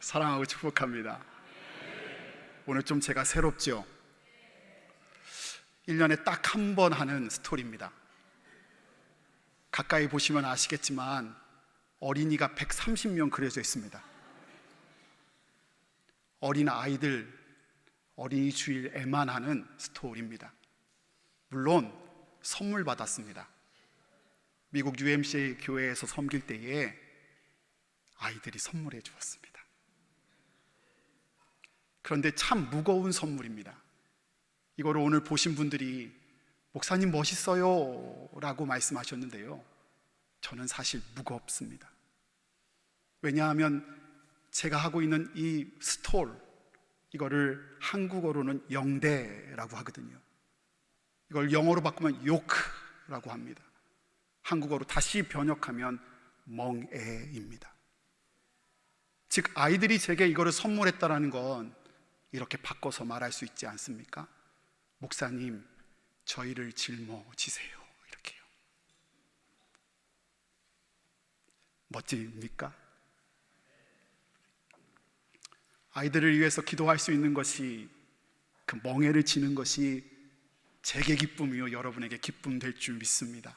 사랑하고 축복합니다. 오늘 좀 제가 새롭죠? 1년에 딱 한 번 하는 스토리입니다. 가까이 보시면 아시겠지만 어린이가 130명 그려져 있습니다. 어린 아이들 어린이 주일에만 하는 스토리입니다. 물론 선물 받았습니다. 미국 UMC 교회에서 섬길 때에 아이들이 선물해 주었습니다. 그런데 참 무거운 선물입니다. 이거를 오늘 보신 분들이 목사님 멋있어요 라고 말씀하셨는데요, 저는 사실 무겁습니다. 왜냐하면 제가 하고 있는 이 스톨, 이거를 한국어로는 영대라고 하거든요. 이걸 영어로 바꾸면 요크라고 합니다. 한국어로 다시 번역하면 멍에입니다. 즉 아이들이 제게 이거를 선물했다라는 건 이렇게 바꿔서 말할 수 있지 않습니까? 목사님, 저희를 짊어지세요. 이렇게요. 멋집니까? 아이들을 위해서 기도할 수 있는 것이, 그 멍에를 지는 것이 제게 기쁨이요 여러분에게 기쁨 될 줄 믿습니다.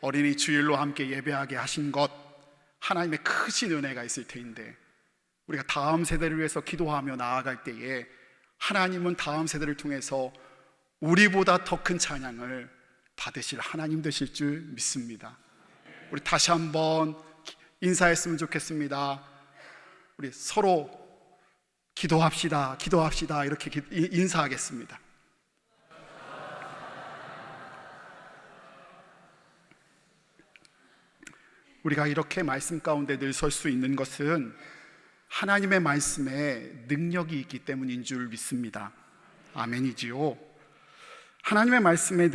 어린이 주일로 함께 예배하게 하신 것, 하나님의 크신 은혜가 있을 테인데, 우리가 다음 세대를 위해서 기도하며 나아갈 때에 하나님은 다음 세대를 통해서 우리보다 더 큰 찬양을 받으실 하나님 되실 줄 믿습니다. 우리 다시 한번 인사했으면 좋겠습니다. 우리 서로 기도합시다, 기도합시다, 이렇게 인사하겠습니다. 우리가 이렇게 말씀 가운데 늘 설 수 있는 것은 하나님의 말씀에 능력이 있기 때문인 줄 믿습니다. 아멘이지요. 하나님의 말씀에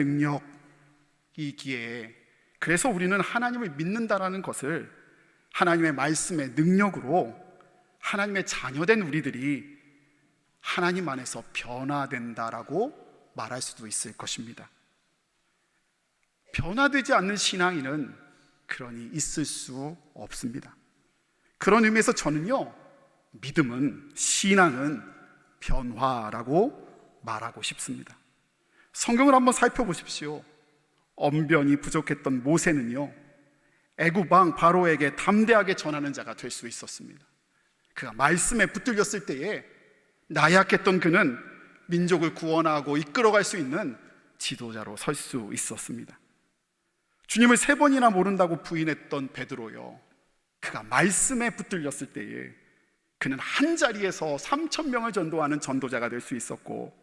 능력이기에, 그래서 우리는 하나님을 믿는다라는 것을 하나님의 말씀의 능력으로 하나님의 자녀된 우리들이 하나님 안에서 변화된다라고 말할 수도 있을 것입니다. 변화되지 않는 신앙인은 그러니 있을 수 없습니다. 그런 의미에서 저는요, 믿음은, 신앙은 변화라고 말하고 싶습니다. 성경을 한번 살펴보십시오. 언변이 부족했던 모세는요, 애굽 왕 바로에게 담대하게 전하는 자가 될 수 있었습니다. 그가 말씀에 붙들렸을 때에 나약했던 그는 민족을 구원하고 이끌어갈 수 있는 지도자로 설 수 있었습니다. 주님을 3번이나 모른다고 부인했던 베드로요, 그가 말씀에 붙들렸을 때에 그는 한 자리에서 3,000명을 전도하는 전도자가 될 수 있었고,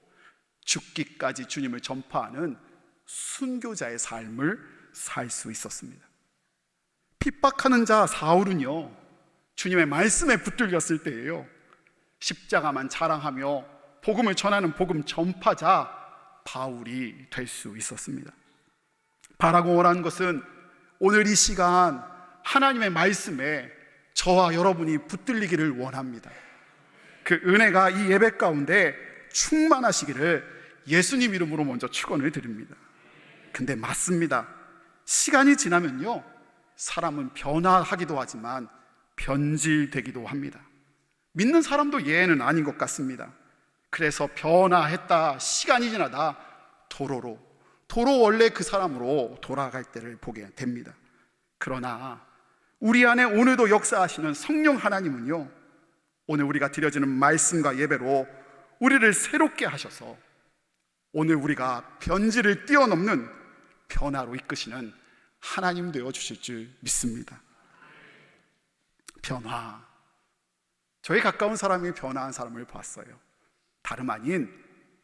죽기까지 주님을 전파하는 순교자의 삶을 살 수 있었습니다. 핍박하는 자 사울은요, 주님의 말씀에 붙들렸을 때에요, 십자가만 자랑하며 복음을 전하는 복음 전파자 바울이 될 수 있었습니다. 바라고 원하는 것은 오늘 이 시간 하나님의 말씀에 저와 여러분이 붙들리기를 원합니다. 그 은혜가 이 예배 가운데 충만하시기를 예수님 이름으로 먼저 축원을 드립니다. 근데 맞습니다. 시간이 지나면요, 사람은 변화하기도 하지만 변질되기도 합니다. 믿는 사람도 예외는 아닌 것 같습니다. 그래서 변화했다, 시간이 지나다 도로 원래 그 사람으로 돌아갈 때를 보게 됩니다. 그러나 우리 안에 오늘도 역사하시는 성령 하나님은요, 오늘 우리가 드려지는 말씀과 예배로 우리를 새롭게 하셔서 오늘 우리가 변질을 뛰어넘는 변화로 이끄시는 하나님 되어 주실 줄 믿습니다. 변화, 저희 가까운 사람이 변화한 사람을 봤어요. 다름 아닌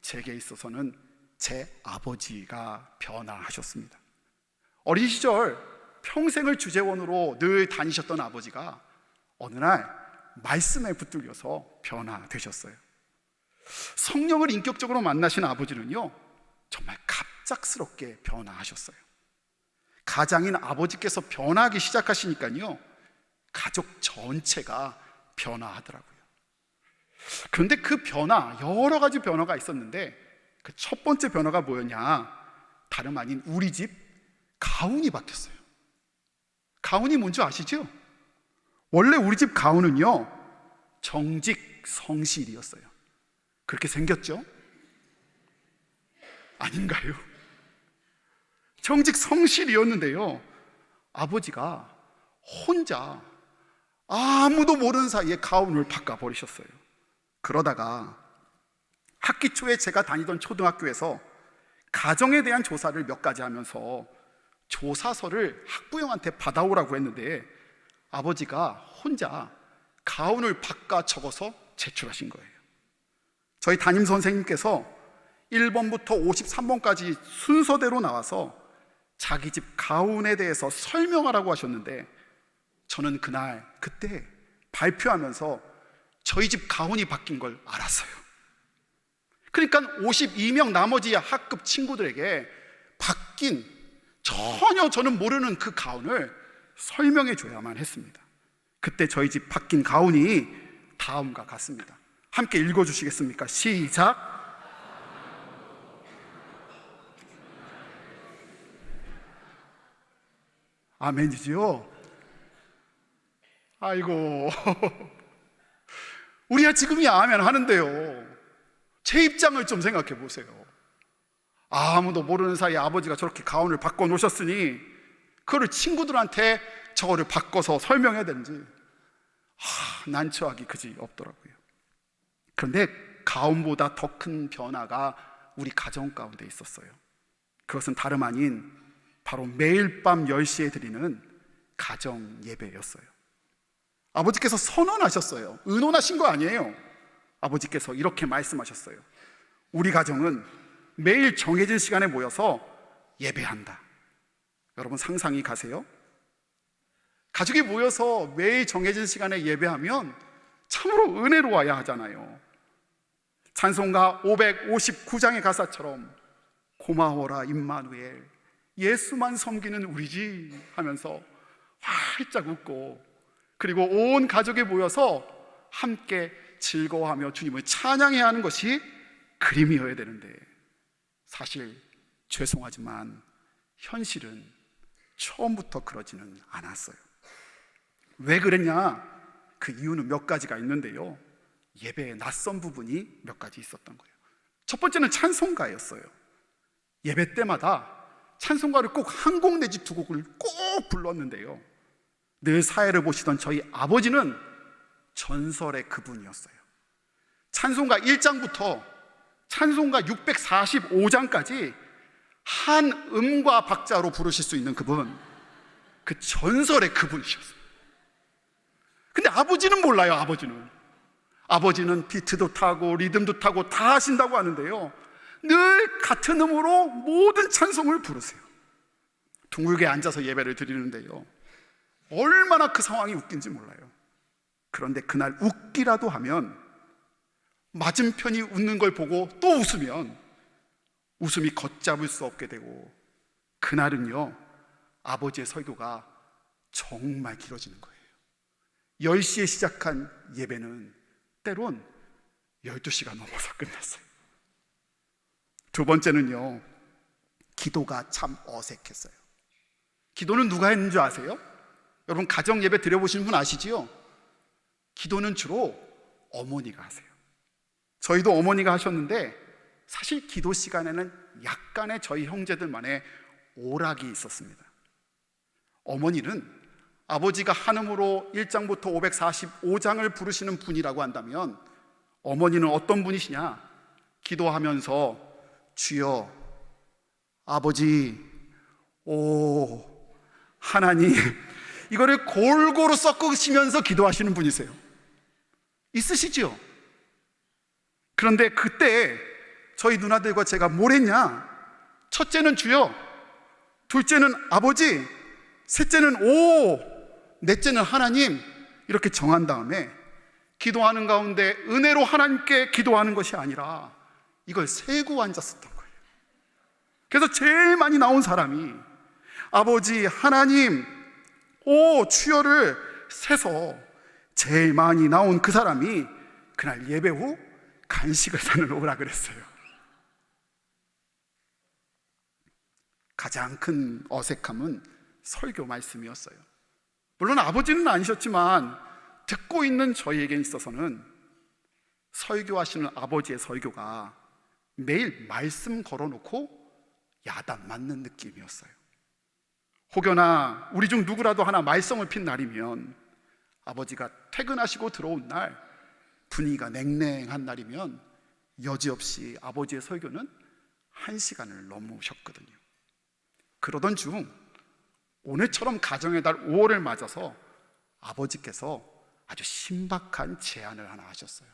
제게 있어서는 제 아버지가 변화하셨습니다. 어린 시절 평생을 주재원으로 늘 다니셨던 아버지가 어느 날 말씀에 붙들려서 변화되셨어요. 성령을 인격적으로 만나신 아버지는요, 정말 갑작스럽게 변화하셨어요. 가장인 아버지께서 변화하기 시작하시니까요, 가족 전체가 변화하더라고요. 그런데 그 변화, 여러 가지 변화가 있었는데 그 첫 번째 변화가 뭐였냐, 다름 아닌 우리 집 가훈이 바뀌었어요. 가훈이 뭔지 아시죠? 원래 우리 집 가훈은요, 정직성실이었어요. 그렇게 생겼죠? 아닌가요? 정직성실이었는데요, 아버지가 혼자 아무도 모르는 사이에 가운을 바꿔버리셨어요. 그러다가 학기 초에 제가 다니던 초등학교에서 가정에 대한 조사를 몇 가지 하면서 조사서를 학부형한테 받아오라고 했는데 아버지가 혼자 가운을 바꿔 적어서 제출하신 거예요. 저희 담임 선생님께서 1번부터 53번까지 순서대로 나와서 자기 집 가운에 대해서 설명하라고 하셨는데 저는 그때 발표하면서 저희 집 가운이 바뀐 걸 알았어요. 그러니까 52명 나머지 학급 친구들에게 바뀐, 전혀 저는 모르는 그 가운을 설명해 줘야만 했습니다. 그때 저희 집 바뀐 가운이 다음과 같습니다. 함께 읽어주시겠습니까? 시작. 아멘이지요? 아이고 우리야 지금이 아멘 하는데요, 제 입장을 좀 생각해 보세요. 아무도 모르는 사이에 아버지가 저렇게 가운을 바꿔 놓으셨으니 그거를 친구들한테 저거를 바꿔서 설명해야 되는지 난처하기 그지 없더라고요. 그런데 가운보다 더 큰 변화가 우리 가정 가운데 있었어요. 그것은 다름 아닌 바로 매일 밤 10시에 드리는 가정 예배였어요. 아버지께서 선언하셨어요. 의논하신 거 아니에요. 아버지께서 이렇게 말씀하셨어요. 우리 가정은 매일 정해진 시간에 모여서 예배한다. 여러분 상상이 가세요? 가족이 모여서 매일 정해진 시간에 예배하면 참으로 은혜로워야 하잖아요. 찬송가 559장의 가사처럼 고마워라 임마누엘, 예수만 섬기는 우리지 하면서 활짝 웃고, 그리고 온 가족이 모여서 함께 즐거워하며 주님을 찬양해야 하는 것이 그림이어야 되는데, 사실 죄송하지만 현실은 처음부터 그러지는 않았어요. 왜 그랬냐? 그 이유는 몇 가지가 있는데요, 예배의 낯선 부분이 몇 가지 있었던 거예요. 첫 번째는 찬송가였어요. 예배 때마다 찬송가를 꼭 한 곡 내지 두 곡을 꼭 불렀는데요, 늘 사회를 보시던 저희 아버지는 전설의 그분이었어요. 찬송가 1장부터 찬송가 645장까지 한 음과 박자로 부르실 수 있는 그분, 그 전설의 그분이셨어요. 근데 아버지는 몰라요. 아버지는 비트도 타고 리듬도 타고 다 하신다고 하는데요, 늘 같은 음으로 모든 찬송을 부르세요. 둥글게 앉아서 예배를 드리는데요, 얼마나 그 상황이 웃긴지 몰라요. 그런데 그날 웃기라도 하면 맞은편이 웃는 걸 보고 또 웃으면 웃음이 걷잡을 수 없게 되고, 그날은요 아버지의 설교가 정말 길어지는 거예요. 10시에 시작한 예배는 때론 12시가 넘어서 끝났어요. 두 번째는요, 기도가 참 어색했어요. 기도는 누가 했는 줄 아세요? 여러분 가정 예배 드려보신 분 아시지요? 기도는 주로 어머니가 하세요. 저희도 어머니가 하셨는데, 사실 기도 시간에는 약간의 저희 형제들만의 오락이 있었습니다. 어머니는 아버지가 한음으로 1장부터 545장을 부르시는 분이라고 한다면, 어머니는 어떤 분이시냐? 기도하면서 주여, 아버지, 오 하나님, 이거를 골고루 섞으시면서 기도하시는 분이세요. 있으시죠? 그런데 그때 저희 누나들과 제가 뭘 했냐? 첫째는 주여, 둘째는 아버지, 셋째는 오, 넷째는 하나님, 이렇게 정한 다음에 기도하는 가운데 은혜로 하나님께 기도하는 것이 아니라 이걸 세고 앉았었던 거예요. 그래서 제일 많이 나온 사람이 아버지, 하나님, 오, 주여를 세서 제일 많이 나온 그 사람이 그날 예배 후 간식을 사는 오라 그랬어요. 가장 큰 어색함은 설교 말씀이었어요. 물론 아버지는 아니셨지만 듣고 있는 저희에게 있어서는 설교하시는 아버지의 설교가 매일 말씀 걸어놓고 야단 맞는 느낌이었어요. 혹여나 우리 중 누구라도 하나 말썽을 핀 날이면, 아버지가 퇴근하시고 들어온 날 분위기가 냉랭한 날이면 여지없이 아버지의 설교는 1시간을 넘으셨거든요. 그러던 중 오늘처럼 가정의 달 5월을 맞아서 아버지께서 아주 신박한 제안을 하나 하셨어요.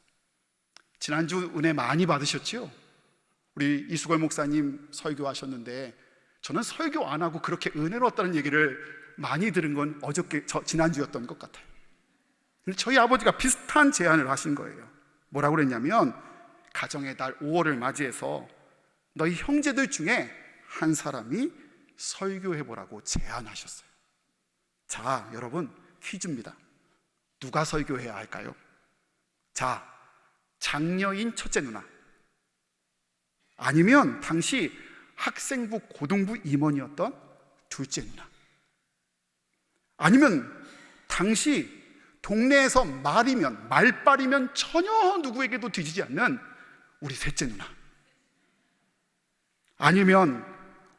지난주 은혜 많이 받으셨죠? 우리 이수걸 목사님 설교하셨는데, 저는 설교 안 하고 그렇게 은혜로웠다는 얘기를 많이 들은 건 지난주였던 것 같아요. 근데 저희 아버지가 비슷한 제안을 하신 거예요. 뭐라고 그랬냐면, 가정의 달 5월을 맞이해서 너희 형제들 중에 한 사람이 설교해보라고 제안하셨어요. 자, 여러분, 퀴즈입니다. 누가 설교해야 할까요? 자, 장녀인 첫째 누나, 아니면 당시 학생부 고등부 임원이었던 둘째 누나, 아니면 당시 동네에서 말빨이면 전혀 누구에게도 뒤지지 않는 우리 셋째 누나, 아니면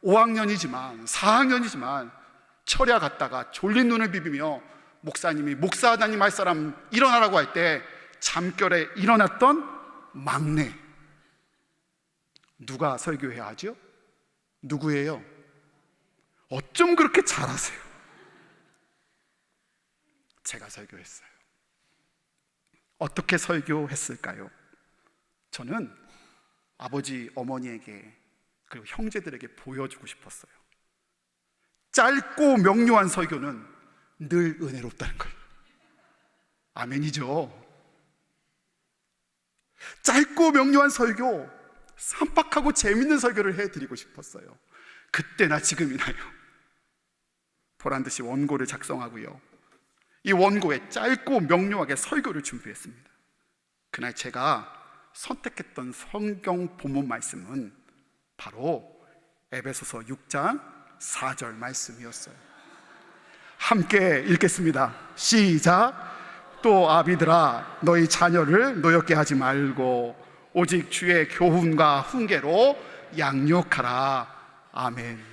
5학년이지만 4학년이지만 철야 갔다가 졸린 눈을 비비며 목사님이 목사하다님 할 사람 일어나라고 할 때 잠결에 일어났던 막내. 누가 설교해야 하죠? 누구예요? 어쩜 그렇게 잘하세요? 제가 설교했어요. 어떻게 설교했을까요? 저는 아버지, 어머니에게 그리고 형제들에게 보여주고 싶었어요. 짧고 명료한 설교는 늘 은혜롭다는 걸. 아멘이죠. 짧고 명료한 설교, 산박하고 재밌는 설교를 해드리고 싶었어요. 그때나 지금이나요. 보란듯이 원고를 작성하고요, 이 원고에 짧고 명료하게 설교를 준비했습니다. 그날 제가 선택했던 성경 본문 말씀은 바로 에베소서 6장 4절 말씀이었어요. 함께 읽겠습니다. 시작. 또 아비들아, 너희 자녀를 노엽게 하지 말고 오직 주의 교훈과 훈계로 양육하라. 아멘.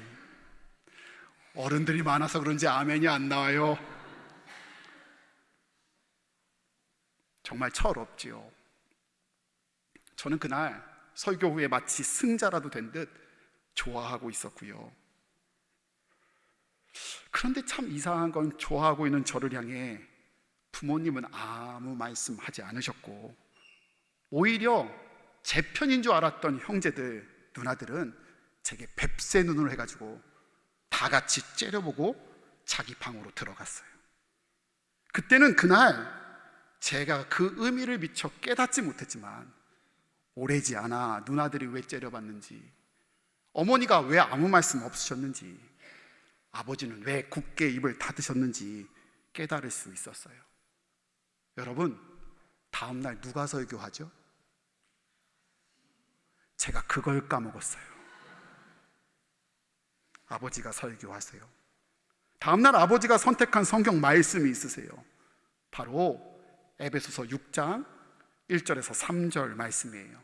어른들이 많아서 그런지 아멘이 안 나와요. 정말 철없지요. 저는 그날 설교 후에 마치 승자라도 된 듯 좋아하고 있었고요. 그런데 참 이상한 건, 좋아하고 있는 저를 향해 부모님은 아무 말씀하지 않으셨고, 오히려 제 편인 줄 알았던 형제들, 누나들은 제게 뱁새 눈을 해가지고 다 같이 째려보고 자기 방으로 들어갔어요. 그때는 그날 제가 그 의미를 미처 깨닫지 못했지만, 오래지 않아 누나들이 왜 째려봤는지, 어머니가 왜 아무 말씀 없으셨는지, 아버지는 왜 굳게 입을 닫으셨는지 깨달을 수 있었어요. 여러분, 다음날 누가 설교하죠? 제가 그걸 까먹었어요. 아버지가 설교하세요. 다음날 아버지가 선택한 성경 말씀이 있으세요. 바로 에베소서 6장 1절에서 3절 말씀이에요.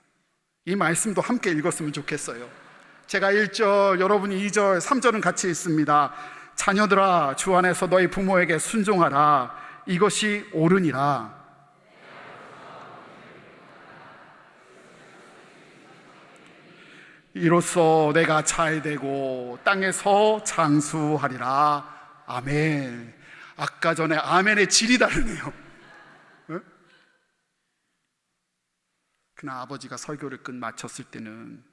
이 말씀도 함께 읽었으면 좋겠어요. 제가 1절, 여러분이 2절, 3절은 같이 읽습니다. 자녀들아, 주 안에서 너희 부모에게 순종하라. 이것이 옳으니라. 이로써 내가 잘되고 땅에서 장수하리라. 아멘. 아까 전에 아멘의 질이 다르네요. 응? 그날 아버지가 설교를 끝 마쳤을 때는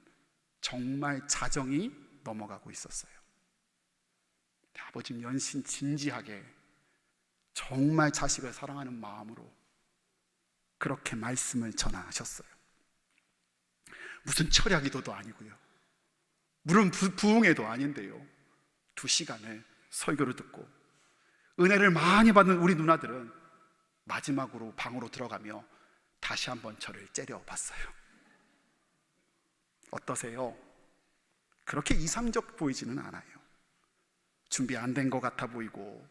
정말 자정이 넘어가고 있었어요. 아버지는 연신 진지하게 정말 자식을 사랑하는 마음으로 그렇게 말씀을 전하셨어요. 무슨 철야기도도 아니고요, 물은 부흥회도 아닌데요, 2시간을 설교를 듣고 은혜를 많이 받는 우리 누나들은 마지막으로 방으로 들어가며 다시 한번 저를 째려봤어요. 어떠세요? 그렇게 이상적 보이지는 않아요. 준비 안 된 것 같아 보이고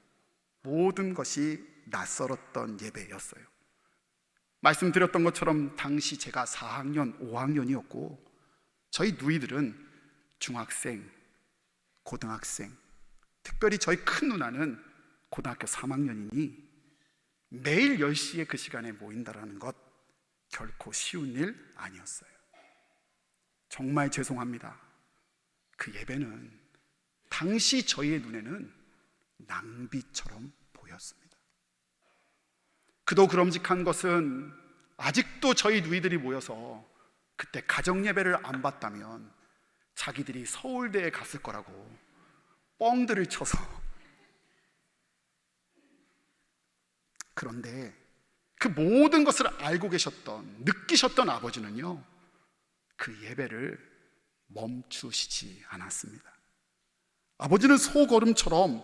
모든 것이 낯설었던 예배였어요. 말씀드렸던 것처럼 당시 제가 4학년, 5학년이었고 저희 누이들은 중학생, 고등학생, 특별히 저희 큰 누나는 고등학교 3학년이니 매일 10시에 그 시간에 모인다라는 것 결코 쉬운 일 아니었어요. 정말 죄송합니다. 그 예배는 당시 저희의 눈에는 낭비처럼 보였습니다. 그도 그럼직한 것은 아직도 저희 누이들이 모여서 그때 가정 예배를 안 받다면 자기들이 서울대에 갔을 거라고 뻥들을 쳐서, 그런데 그 모든 것을 알고 계셨던, 느끼셨던 아버지는요, 그 예배를 멈추시지 않았습니다. 아버지는 소걸음처럼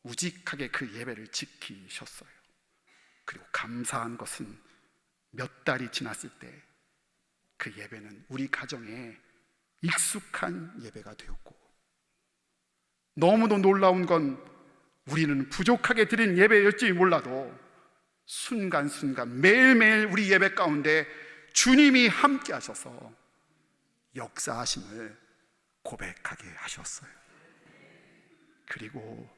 우직하게 그 예배를 지키셨어요. 그리고 감사한 것은 몇 달이 지났을 때 그 예배는 우리 가정에 익숙한 예배가 되었고, 너무도 놀라운 건 우리는 부족하게 드린 예배였지 몰라도 순간순간 매일매일 우리 예배 가운데 주님이 함께 하셔서 역사하심을 고백하게 하셨어요. 그리고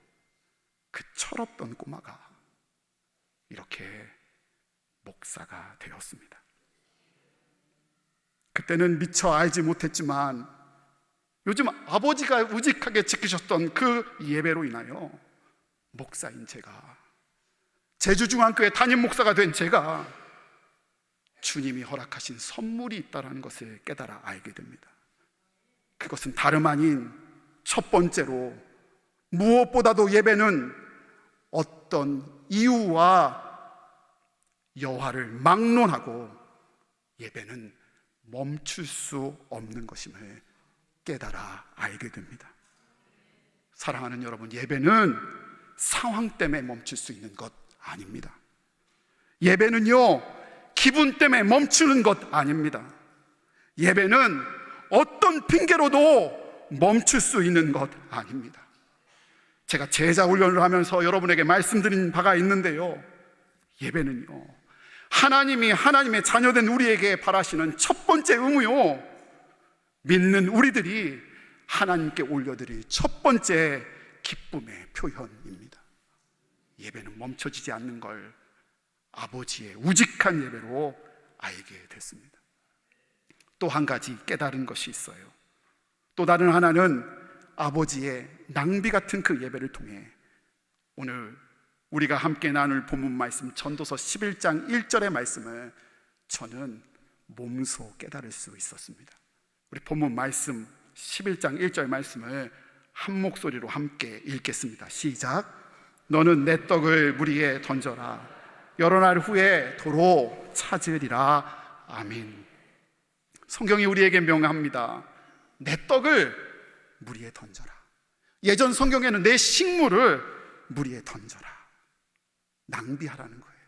그 철없던 꼬마가 이렇게 목사가 되었습니다. 그때는 미처 알지 못했지만 요즘 아버지가 우직하게 지키셨던 그 예배로 인하여 목사인 제가, 제주중앙교회 담임 목사가 된 제가 주님이 허락하신 선물이 있다는 것을 깨달아 알게 됩니다. 그것은 다름 아닌 첫 번째로, 무엇보다도 예배는 어떤 이유와 여하를 막론하고 예배는 멈출 수 없는 것임을 깨달아 알게 됩니다. 사랑하는 여러분, 예배는 상황 때문에 멈출 수 있는 것 아닙니다. 예배는요, 기분 때문에 멈추는 것 아닙니다. 예배는 어떤 핑계로도 멈출 수 있는 것 아닙니다. 제가 제자 훈련을 하면서 여러분에게 말씀드린 바가 있는데요, 예배는요, 하나님이 하나님의 자녀된 우리에게 바라시는 첫 번째 의무요, 믿는 우리들이 하나님께 올려드릴 첫 번째 기쁨의 표현입니다. 예배는 멈춰지지 않는 걸 아버지의 우직한 예배로 알게 됐습니다. 또 한 가지 깨달은 것이 있어요. 또 다른 하나는 아버지의 낭비 같은 그 예배를 통해 오늘 우리가 함께 나눌 본문 말씀, 전도서 11장 1절의 말씀을 저는 몸소 깨달을 수 있었습니다. 우리 본문 말씀 11장 1절 말씀을 한 목소리로 함께 읽겠습니다. 시작. 너는 내 떡을 물 위에 던져라. 여러 날 후에 도로 찾으리라. 아멘. 성경이 우리에게 명합니다. 내 떡을 물 위에 던져라. 예전 성경에는 내 식물을 물 위에 던져라. 낭비하라는 거예요.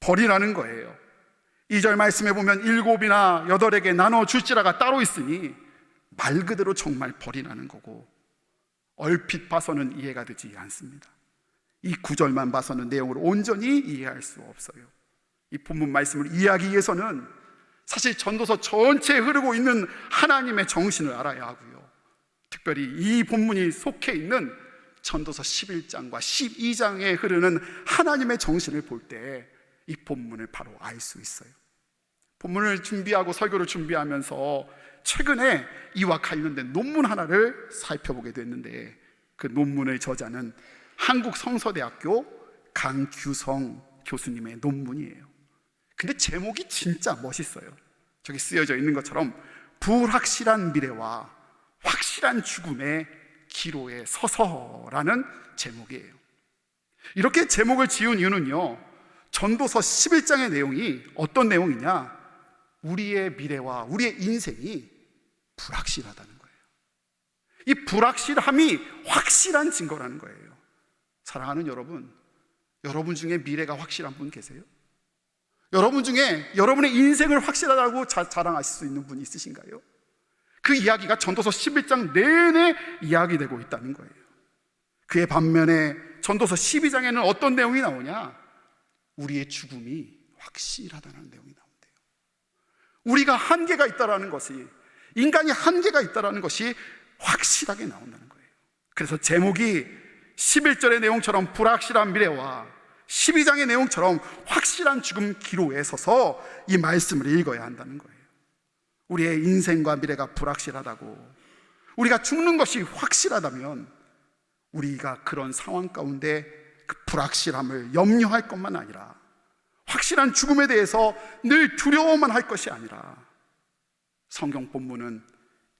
버리라는 거예요. 2절 말씀에 보면 7이나 8에게 나눠 줄지라가 따로 있으니 말 그대로 정말 버리라는 거고, 얼핏 봐서는 이해가 되지 않습니다. 이 9절만 봐서는 내용을 온전히 이해할 수 없어요. 이 본문 말씀을 이해하기 위해서는 사실 전도서 전체에 흐르고 있는 하나님의 정신을 알아야 하고요, 특별히 이 본문이 속해 있는 전도서 11장과 12장에 흐르는 하나님의 정신을 볼 때 이 본문을 바로 알 수 있어요. 본문을 준비하고 설교를 준비하면서 최근에 이와 관련된 논문 하나를 살펴보게 됐는데, 그 논문의 저자는 한국성서대학교 강규성 교수님의 논문이에요. 근데 제목이 진짜 멋있어요. 저기 쓰여져 있는 것처럼 불확실한 미래와 확실한 죽음의 기로에 서서라는 제목이에요. 이렇게 제목을 지은 이유는요, 전도서 11장의 내용이 어떤 내용이냐, 우리의 미래와 우리의 인생이 불확실하다는 거예요. 이 불확실함이 확실한 증거라는 거예요. 사랑하는 여러분, 여러분 중에 미래가 확실한 분 계세요? 여러분 중에 여러분의 인생을 확실하다고 자랑하실 수 있는 분 있으신가요? 그 이야기가 전도서 11장 내내 이야기되고 있다는 거예요. 그의 반면에 전도서 12장에는 어떤 내용이 나오냐? 우리의 죽음이 확실하다는 내용이 나온대요. 우리가 한계가 있다라는 것이, 인간이 한계가 있다라는 것이 확실하게 나온다는 거예요. 그래서 제목이 11절의 내용처럼 불확실한 미래와 12장의 내용처럼 확실한 죽음 기로에 서서 이 말씀을 읽어야 한다는 거예요. 우리의 인생과 미래가 불확실하다고, 우리가 죽는 것이 확실하다면 우리가 그런 상황 가운데 그 불확실함을 염려할 것만 아니라, 확실한 죽음에 대해서 늘 두려워만 할 것이 아니라, 성경 본문은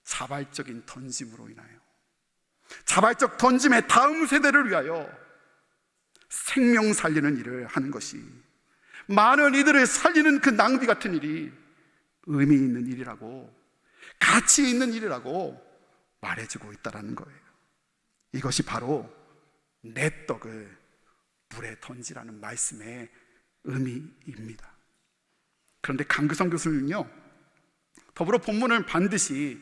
자발적인 던짐으로 인하여, 자발적 던짐의 다음 세대를 위하여 생명 살리는 일을 하는 것이, 많은 이들을 살리는 그 낭비 같은 일이 의미 있는 일이라고, 가치 있는 일이라고 말해주고 있다는 거예요. 이것이 바로 내 떡을 물에 던지라는 말씀의 의미입니다. 그런데 강규성 교수는요, 더불어 본문을 반드시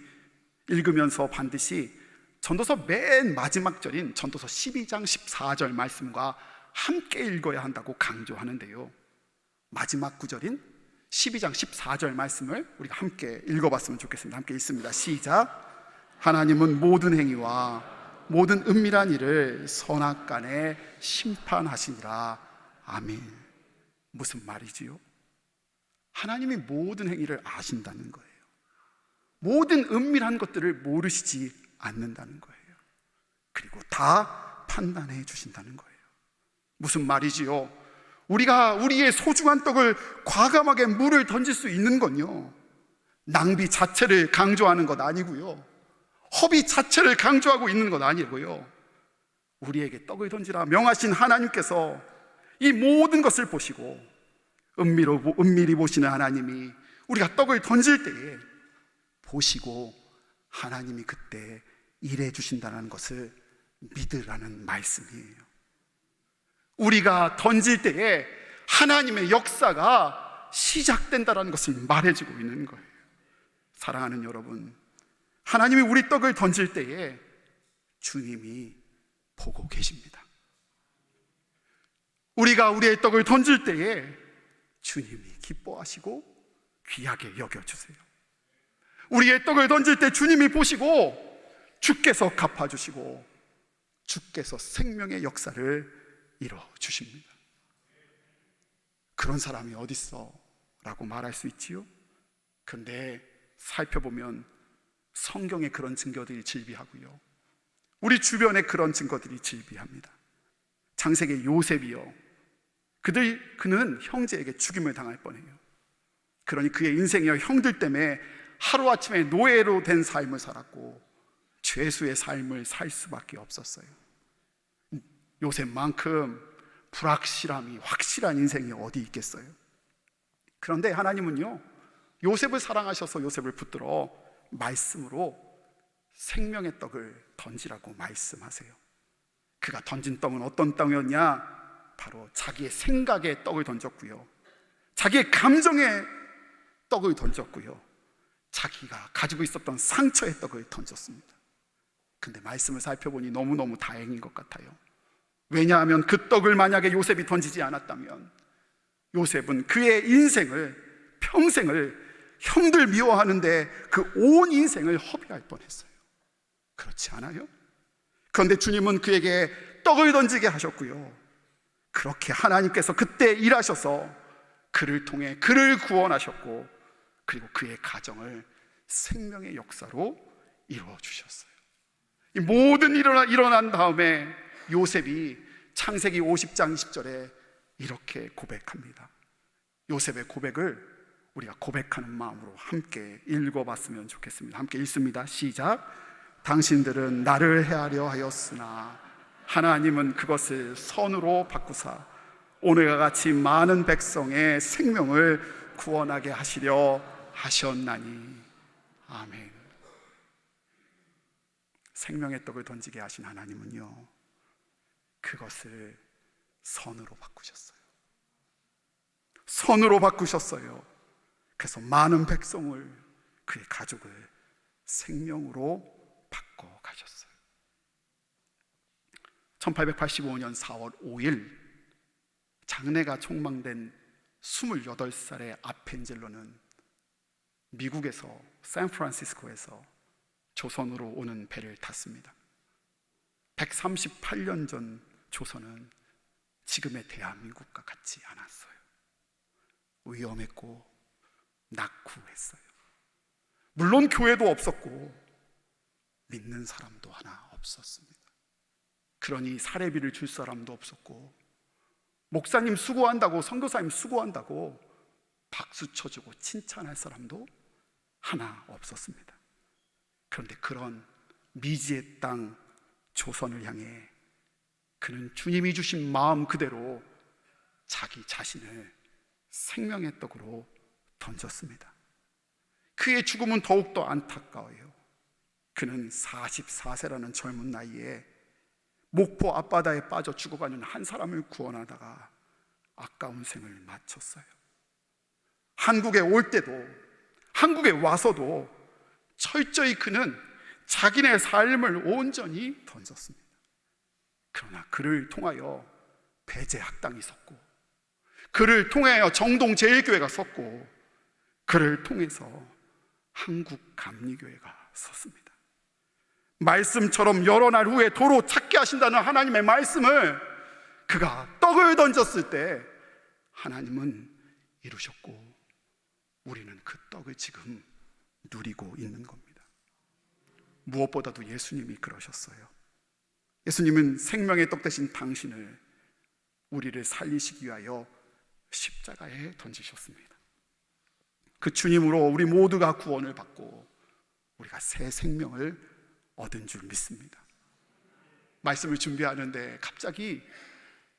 읽으면서 반드시 전도서 맨 마지막 절인 전도서 12장 14절 말씀과 함께 읽어야 한다고 강조하는데요, 마지막 구절인 12장 14절 말씀을 우리가 함께 읽어봤으면 좋겠습니다. 함께 읽습니다. 시작. 하나님은 모든 행위와 모든 은밀한 일을 선악간에 심판하시니라. 아멘. 무슨 말이지요? 하나님이 모든 행위를 아신다는 거예요. 모든 은밀한 것들을 모르시지 않는다는 거예요. 그리고 다 판단해 주신다는 거예요. 무슨 말이지요? 우리가 우리의 소중한 떡을 과감하게 물을 던질 수 있는 건요, 낭비 자체를 강조하는 것 아니고요, 허비 자체를 강조하고 있는 것 아니고요, 우리에게 떡을 던지라 명하신 하나님께서 이 모든 것을 보시고 은밀히 보시는 하나님이 우리가 떡을 던질 때에 보시고 하나님이 그때 일해 주신다는 것을 믿으라는 말씀이에요. 우리가 던질 때에 하나님의 역사가 시작된다는 것을 말해주고 있는 거예요. 사랑하는 여러분, 하나님이 우리 떡을 던질 때에 주님이 보고 계십니다. 우리가 우리의 떡을 던질 때에 주님이 기뻐하시고 귀하게 여겨주세요. 우리의 떡을 던질 때 주님이 보시고 주께서 갚아주시고 주께서 생명의 역사를 이뤄주십니다. 그런 사람이 어딨어? 라고 말할 수 있지요. 그런데 살펴보면 성경에 그런 증거들이 질비하고요, 우리 주변에 그런 증거들이 질비합니다. 창세기 요셉이요, 그는 형제에게 죽임을 당할 뻔해요. 그러니 그의 인생이요, 형들 때문에 하루아침에 노예로 된 삶을 살았고 죄수의 삶을 살 수밖에 없었어요. 요셉만큼 불확실함이 확실한 인생이 어디 있겠어요? 그런데 하나님은요, 요셉을 사랑하셔서 요셉을 붙들어 말씀으로 생명의 떡을 던지라고 말씀하세요. 그가 던진 떡은 어떤 떡이었냐? 바로 자기의 생각의 떡을 던졌고요, 자기의 감정의 떡을 던졌고요, 자기가 가지고 있었던 상처의 떡을 던졌습니다. 근데 말씀을 살펴보니 너무너무 다행인 것 같아요. 왜냐하면 그 떡을 만약에 요셉이 던지지 않았다면 요셉은 그의 인생을, 평생을 형들 미워하는데 그 온 인생을 허비할 뻔했어요. 그렇지 않아요? 그런데 주님은 그에게 떡을 던지게 하셨고요, 그렇게 하나님께서 그때 일하셔서 그를 통해 그를 구원하셨고, 그리고 그의 가정을 생명의 역사로 이루어 주셨어요. 이 모든 일이 일어난 다음에 요셉이 창세기 50장 20절에 이렇게 고백합니다. 요셉의 고백을 우리가 고백하는 마음으로 함께 읽어봤으면 좋겠습니다. 함께 읽습니다. 시작. 당신들은 나를 해하려 하였으나 하나님은 그것을 선으로 바꾸사 오늘과 같이 많은 백성의 생명을 구원하게 하시려 하셨나니. 아멘. 생명의 떡을 던지게 하신 하나님은요, 그것을 선으로 바꾸셨어요. 선으로 바꾸셨어요. 그래서 많은 백성을, 그의 가족을 생명으로 바꿔 가셨어요. 1885년 4월 5일 장래가 촉망된 28살의 아펜젤로는 미국에서 샌프란시스코에서 조선으로 오는 배를 탔습니다. 138년 전 조선은 지금의 대한민국과 같지 않았어요. 위험했고 낙후했어요. 물론 교회도 없었고 믿는 사람도 하나 없었습니다. 그러니 사례비를 줄 사람도 없었고, 목사님 수고한다고, 선교사님 수고한다고 박수 쳐주고 칭찬할 사람도 하나 없었습니다. 그런데 그런 미지의 땅 조선을 향해 그는 주님이 주신 마음 그대로 자기 자신을 생명의 떡으로 던졌습니다. 그의 죽음은 더욱더 안타까워요. 그는 44세라는 젊은 나이에 목포 앞바다에 빠져 죽어가는 한 사람을 구원하다가 아까운 생을 마쳤어요. 한국에 올 때도, 한국에 와서도 철저히 그는 자기네 삶을 온전히 던졌습니다. 그러나 그를 통하여 배제학당이 섰고, 그를 통하여 정동제일교회가 섰고, 그를 통해서 한국감리교회가 섰습니다. 말씀처럼 여러 날 후에 도로 찾게 하신다는 하나님의 말씀을 그가 떡을 던졌을 때 하나님은 이루셨고, 우리는 그 떡을 지금 누리고 있는 겁니다. 무엇보다도 예수님이 그러셨어요. 예수님은 생명의 떡 대신 당신을, 우리를 살리시기 위하여 십자가에 던지셨습니다. 그 주님으로 우리 모두가 구원을 받고 우리가 새 생명을 얻은 줄 믿습니다. 말씀을 준비하는데 갑자기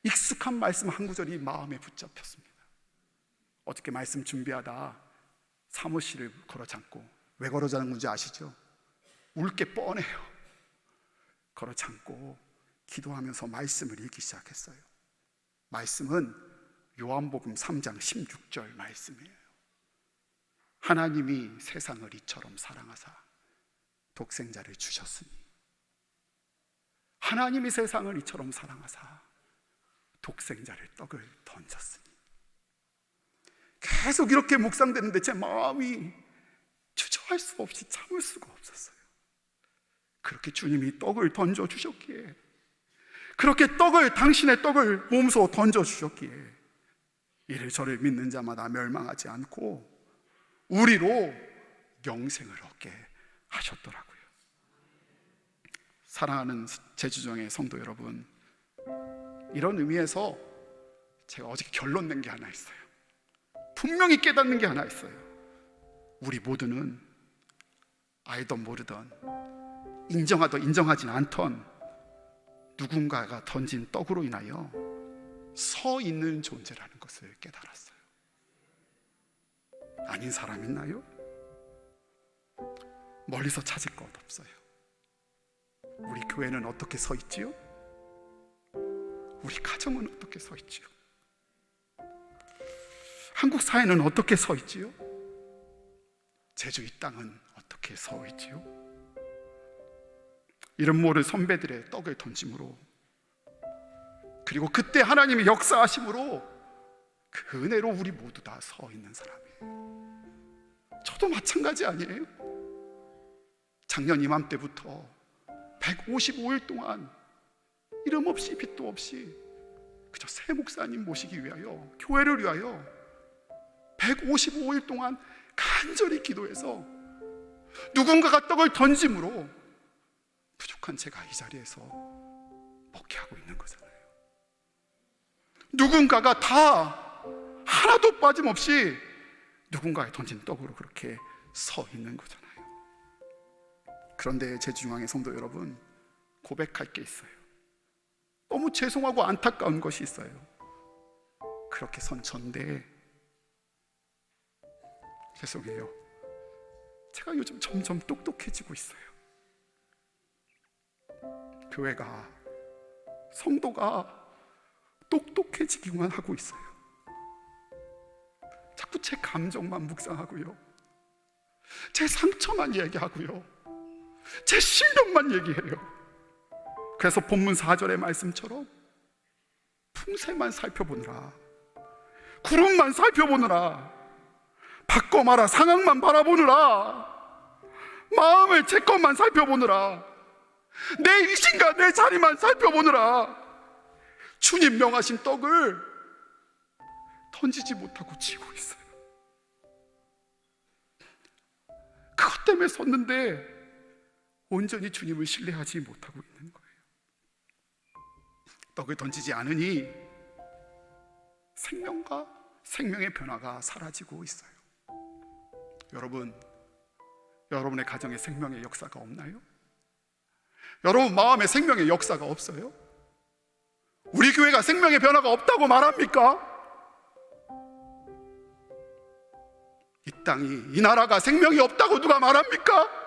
익숙한 말씀 한 구절이 마음에 붙잡혔습니다. 어저께 말씀 준비하다 사무실을 걸어 잠고, 왜 걸어 잠는지 아시죠? 울 게 뻔해요. 걸어 잠고 기도하면서 말씀을 읽기 시작했어요. 말씀은 요한복음 3장 16절 말씀이에요. 하나님이 세상을 이처럼 사랑하사 독생자를 주셨으니, 하나님이 세상을 이처럼 사랑하사 독생자를 떡을 던졌으니. 계속 이렇게 묵상되는데 제 마음이 주저할 수 없이 참을 수가 없었어요. 그렇게 주님이 떡을 던져주셨기에, 그렇게 떡을, 당신의 떡을 몸소 던져주셨기에 이를 저를 믿는 자마다 멸망하지 않고 우리로 영생을 얻게 하셨더라고요. 사랑하는 제주정의 성도 여러분, 이런 의미에서 제가 어저께 결론 낸 게 하나 있어요. 분명히 깨닫는 게 하나 있어요. 우리 모두는 알던 모르던, 인정하던 인정하진 않던 누군가가 던진 떡으로 인하여 서 있는 존재라는 것을 깨달았어요. 아닌 사람 있나요? 멀리서 찾을 것 없어요. 우리 교회는 어떻게 서 있지요? 우리 가정은 어떻게 서 있지요? 한국 사회는 어떻게 서 있지요? 제주 이 땅은 어떻게 서 있지요? 이름 모를 선배들의 떡을 던짐으로, 그리고 그때 하나님의 역사하심으로 그 은혜로 우리 모두 다 서 있는 사람이에요. 저도 마찬가지 아니에요? 작년 이맘때부터 155일 동안 이름 없이 빛도 없이 그저 새 목사님 모시기 위하여, 교회를 위하여 155일 동안 간절히 기도해서 누군가가 떡을 던짐으로 부족한 제가 이 자리에서 먹게 하고 있는 거잖아요. 누군가가 다 하나도 빠짐없이 누군가의 던진 떡으로 그렇게 서 있는 거잖아요. 그런데 제주중앙의 성도 여러분, 고백할 게 있어요. 너무 죄송하고 안타까운 것이 있어요. 그렇게 선 전데, 죄송해요, 제가 요즘 점점 똑똑해지고 있어요. 교회가, 성도가 똑똑해지기만 하고 있어요. 자꾸 제 감정만 묵상하고요, 제 상처만 얘기하고요, 제 실력만 얘기해요. 그래서 본문 4절의 말씀처럼 풍세만 살펴보느라, 구름만 살펴보느라, 바꿔마라 상황만 바라보느라, 마음을 제 것만 살펴보느라, 내 위신과 내 자리만 살펴보느라 주님 명하신 떡을 던지지 못하고 지고 있어요. 그것 때문에 섰는데 온전히 주님을 신뢰하지 못하고 있는 거예요. 떡을 던지지 않으니 생명과 생명의 변화가 사라지고 있어요. 여러분, 여러분의 가정에 생명의 역사가 없나요? 여러분 마음에 생명의 역사가 없어요? 우리 교회가 생명의 변화가 없다고 말합니까? 이 땅이, 이 나라가 생명이 없다고 누가 말합니까?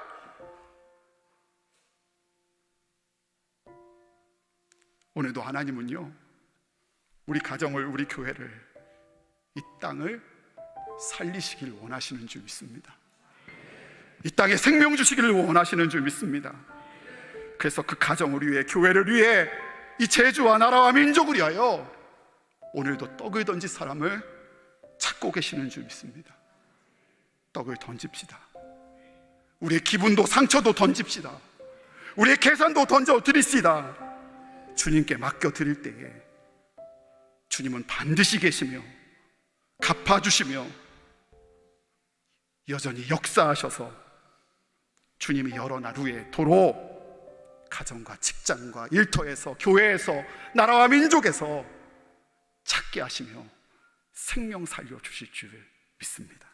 오늘도 하나님은요, 우리 가정을, 우리 교회를, 이 땅을 살리시길 원하시는 줄 믿습니다. 이 땅에 생명 주시기를 원하시는 줄 믿습니다. 그래서 그 가정을 위해, 교회를 위해, 이 제주와 나라와 민족을 위하여 오늘도 떡을 던질 사람을 찾고 계시는 줄 믿습니다. 떡을 던집시다. 우리의 기분도 상처도 던집시다. 우리의 계산도 던져 드립시다. 주님께 맡겨 드릴 때에 주님은 반드시 계시며 갚아주시며 여전히 역사하셔서 주님이 여러 날 후에 도로 가정과 직장과 일터에서, 교회에서, 나라와 민족에서 찾게 하시며 생명 살려주실 줄 믿습니다.